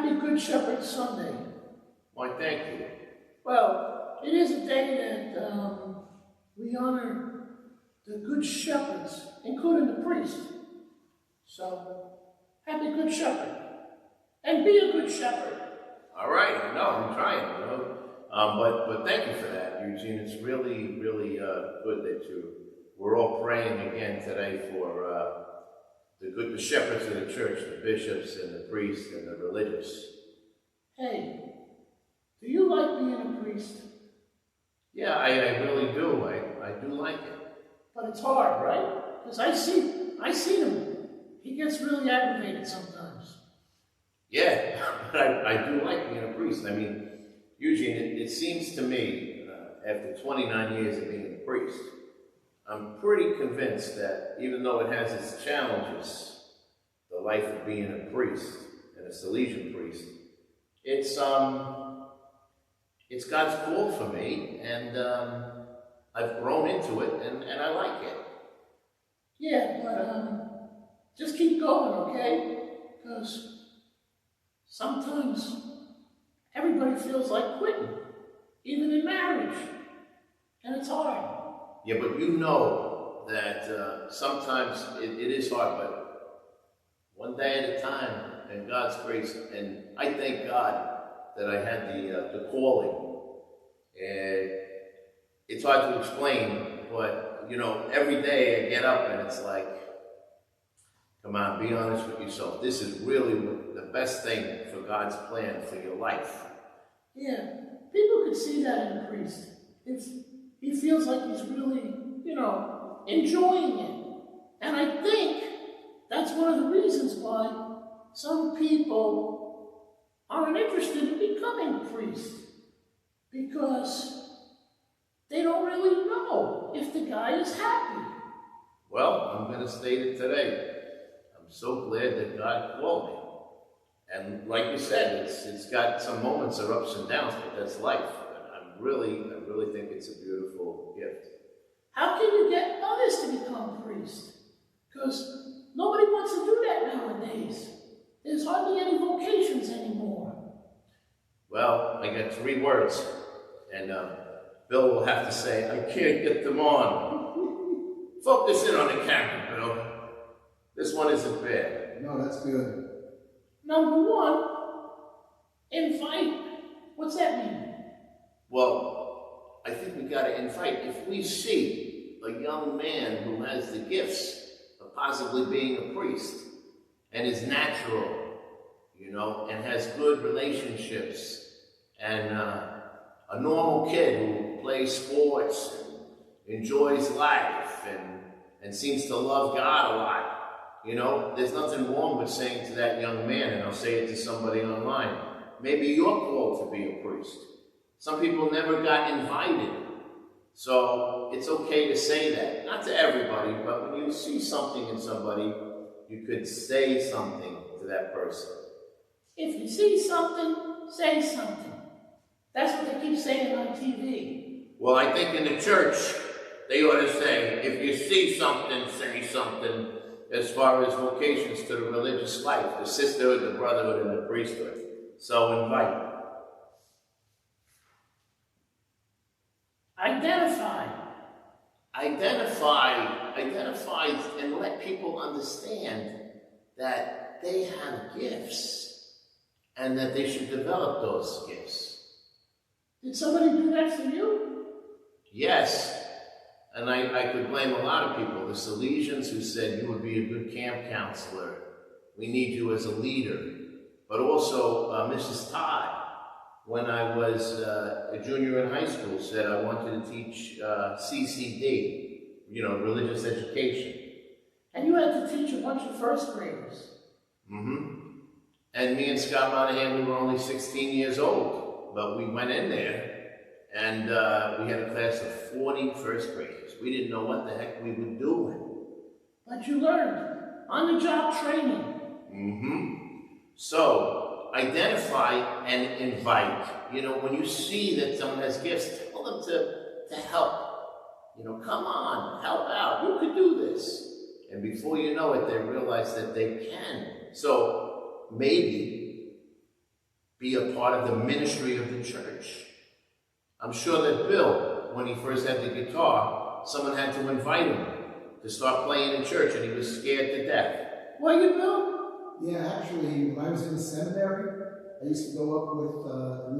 Happy Good Shepherd Sunday. Why, thank you. Well, it is a day that we honor the Good Shepherds, including the priest. So, Happy Good Shepherd. And be a good shepherd. All right, I know, I'm trying, you know. But thank you for that, Eugene. It's really, really good that we're all praying again today for the shepherds of the church, the bishops and the priests and the religious. Hey, do you like being a priest? Yeah, I really do. I do like it. But it's hard, right? Because I see him. He gets really aggravated sometimes. Yeah, but I do like being a priest. I mean, Eugene, it seems to me, after 29 years of being a priest, I'm pretty convinced that even though it has its challenges, the life of being a priest and a Salesian priest, it's God's call for me, and I've grown into it, and I like it. Yeah, but just keep going, okay? Because sometimes everybody feels like quitting, even in marriage, and it's hard. Yeah, but you know that sometimes it is hard, but one day at a time, and God's grace, and I thank God that I had the calling. And it's hard to explain, but you know, every day I get up and it's like, come on, be honest with yourself. This is really the best thing for God's plan for your life. Yeah, people could see that in a priest. If he feels like he's really, enjoying it. And I think that's one of the reasons why some people aren't interested in becoming priests. Because they don't really know if the guy is happy. Well, I'm going to state it today. I'm so glad that God called me. And like you said, it's got some moments of ups and downs, but that's life. And I really think it's a beautiful gift. How can you get others to become priests? Because nobody wants to do that nowadays. There's hardly any vocations anymore. Well, I got 3 words, and Bill will have to say, I can't get them on. Focus in on the camera, Bill. This one isn't bad. No, that's good. Number 1, invite. What's that mean? Well, I think we got to invite. If we see a young man who has the gifts of possibly being a priest and is natural, and has good relationships, and a normal kid who plays sports and enjoys life and seems to love God a lot, there's nothing wrong with saying to that young man, and I'll say it to somebody online, maybe you're called to be a priest. Some people never got invited. So it's okay to say that. Not to everybody, but when you see something in somebody, you could say something to that person. If you see something, say something. That's what they keep saying on TV. Well, I think in the church, they ought to say, if you see something, say something, as far as vocations to the religious life, the sisterhood, the brotherhood, and the priesthood. So invite. Identify and let people understand that they have gifts and that they should develop those gifts. Did somebody do that for you? Yes, and I could blame a lot of people. The Salesians who said you would be a good camp counselor. We need you as a leader. But also Mrs. Todd, when I was a junior in high school, said I wanted to teach CCD, religious education. And you had to teach a bunch of first graders. Mm-hmm. And me and Scott Monahan, we were only 16 years old, but we went in there, and we had a class of 40 first graders. We didn't know what the heck we were doing. But you learned. On-the-job training. Mm-hmm. So, identify and invite. When you see that someone has gifts, tell them to help. Come on, help out. You could do this. And before you know it, they realize that they can. So, maybe be a part of the ministry of the church. I'm sure that Bill, when he first had the guitar, someone had to invite him to start playing in church, and he was scared to death. Were you, Bill? Yeah, actually, when I was in the seminary, I used to go up with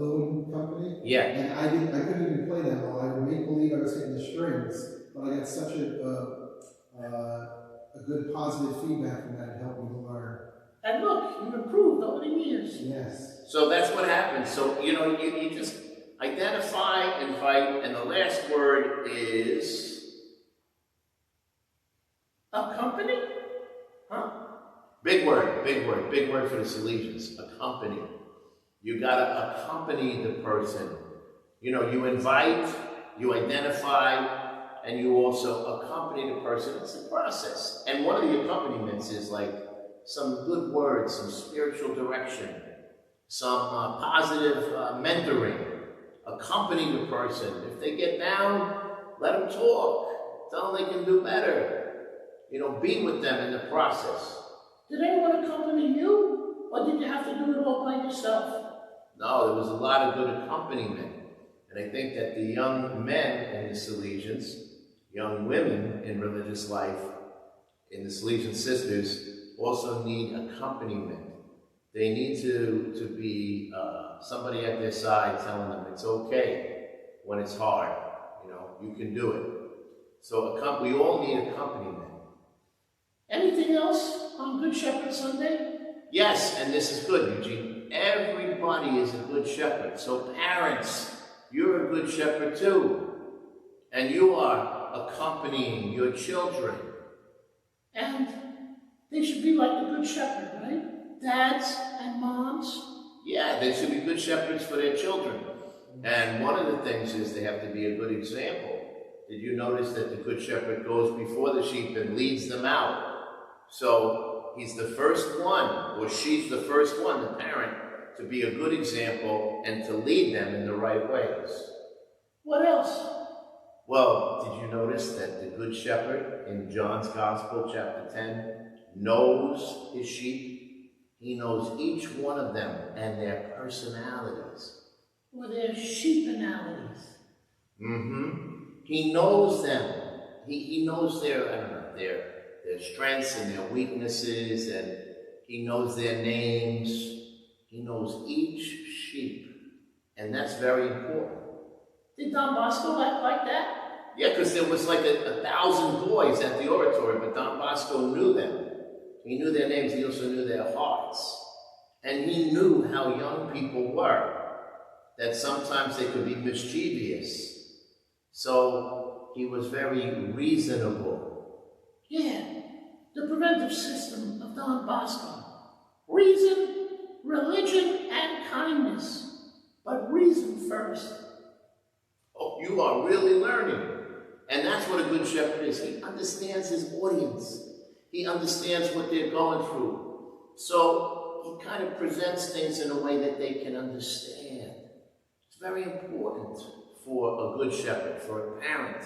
loan company. Yeah. And I couldn't even play that well. I would make believe I was hitting the strings, but I got such a good positive feedback from that. It helped me to learn. And look, you've improved over the years. Yes. So that's what happens. So, you just identify, invite, and the last word is Accompany? Huh? big word for the Salesians. Accompany. You gotta accompany the person. You invite, you identify, and you also accompany the person. It's a process. And one of the accompaniments is like some good words, some spiritual direction, some positive mentoring. Accompany the person. If they get down, let them talk. Tell them they can do better. Be with them in the process. Did anyone accompany you? Or did you have to do it all by yourself? No, there was a lot of good accompaniment. And I think that the young men in the Salesians, young women in religious life, in the Salesian sisters, also need accompaniment. They need to be somebody at their side telling them it's okay when it's hard. You can do it. So we all need accompaniment. Anything else on Good Shepherd Sunday? Yes, and this is good, Eugene. Everybody is a good shepherd. So parents, you're a good shepherd too. And you are accompanying your children. And they should be like the Good Shepherd, right? Dads and moms. Yeah, they should be good shepherds for their children. And one of the things is they have to be a good example. Did you notice that the Good Shepherd goes before the sheep and leads them out? So he's the first one, or she's the first one, the parent, to be a good example and to lead them in the right ways. What else? Well, did you notice that the Good Shepherd in John's Gospel, chapter 10, knows his sheep? He knows each one of them and their personalities. Or their sheepinalities. He knows them. He knows their strengths and their weaknesses, and he knows their names. He knows each sheep, and that's very important. Did Don Bosco act like that? Yeah, because there was like 1,000 boys at the oratory, but Don Bosco knew them. He knew their names. He also knew their hearts. And he knew how young people were, that sometimes they could be mischievous. So he was very reasonable. Yeah, the preventive system of Don Bosco. Reason, religion, and kindness. But reason first. Oh, you are really learning. And that's what a good shepherd is. He understands his audience. He understands what they're going through. So he kind of presents things in a way that they can understand. It's very important for a good shepherd, for a parent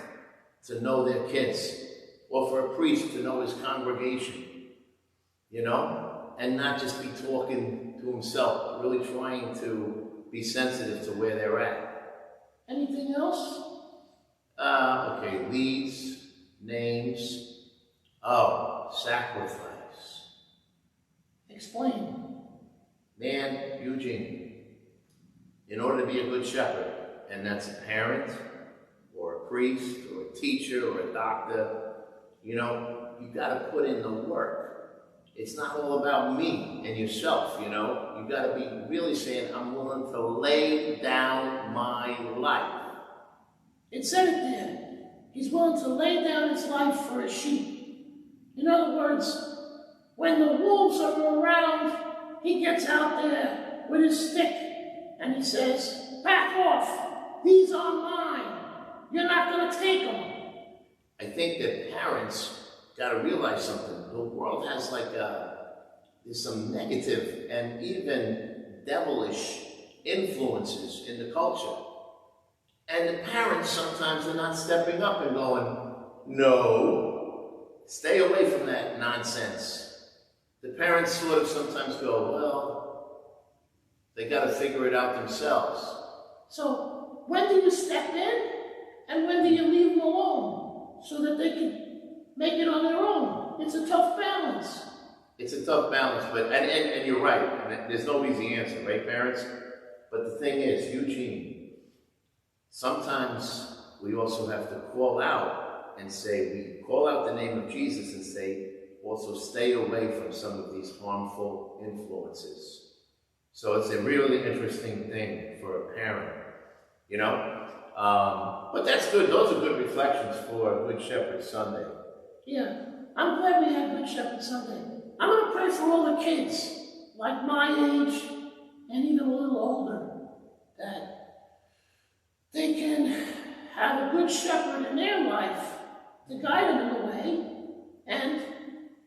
to know their kids, or for a priest to know his congregation, and not just be talking to himself, but really trying to be sensitive to where they're at. Anything else? Okay, leads, names. Oh, sacrifice. Explain. Man, Eugene, in order to be a good shepherd, and that's a parent, or a priest, or a teacher, or a doctor, you've got to put in the work. It's not all about me and yourself, You've got to be really saying, I'm willing to lay down my life. It said it there. He's willing to lay down his life for his sheep. In other words, when the wolves are around, he gets out there with his stick and he says, back off, these are mine, you're not going to take them. I think that parents got to realize something. The world has there's some negative and even devilish influences in the culture. And the parents sometimes are not stepping up and going, no, stay away from that nonsense. The parents sort of sometimes go, well, They got to figure it out themselves. So when do you step in and when do you leave them alone so that they can make it on their own? It's a tough balance. It's a tough balance, but and you're right. And there's no easy answer, right, parents? But the thing is, Eugene, sometimes we also have to call out and say, we call out the name of Jesus and say, also stay away from some of these harmful influences. So it's a really interesting thing for a parent, you know? But that's good. Those are good reflections for Good Shepherd Sunday. Yeah, I'm glad we had Good Shepherd Sunday. I'm going to pray for all the kids, like my age and even a little older, that they can have a good shepherd in their life to guide them in the way, and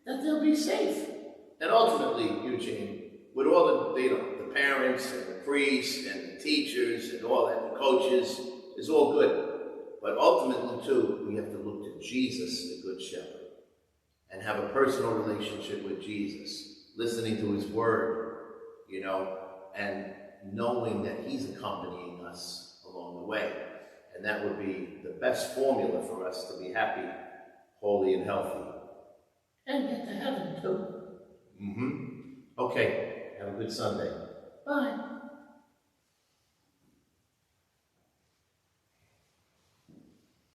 that they'll be safe. And ultimately, Eugene, with all the parents and the priests and the teachers and all that, the coaches, is all good. But ultimately, too, we have to look to Jesus, the Good Shepherd, and have a personal relationship with Jesus, listening to his word, you know, and knowing that he's accompanying us along the way. And that would be the best formula for us to be happy, holy, and healthy. And get to heaven, too. Okay. Have a good Sunday. Bye.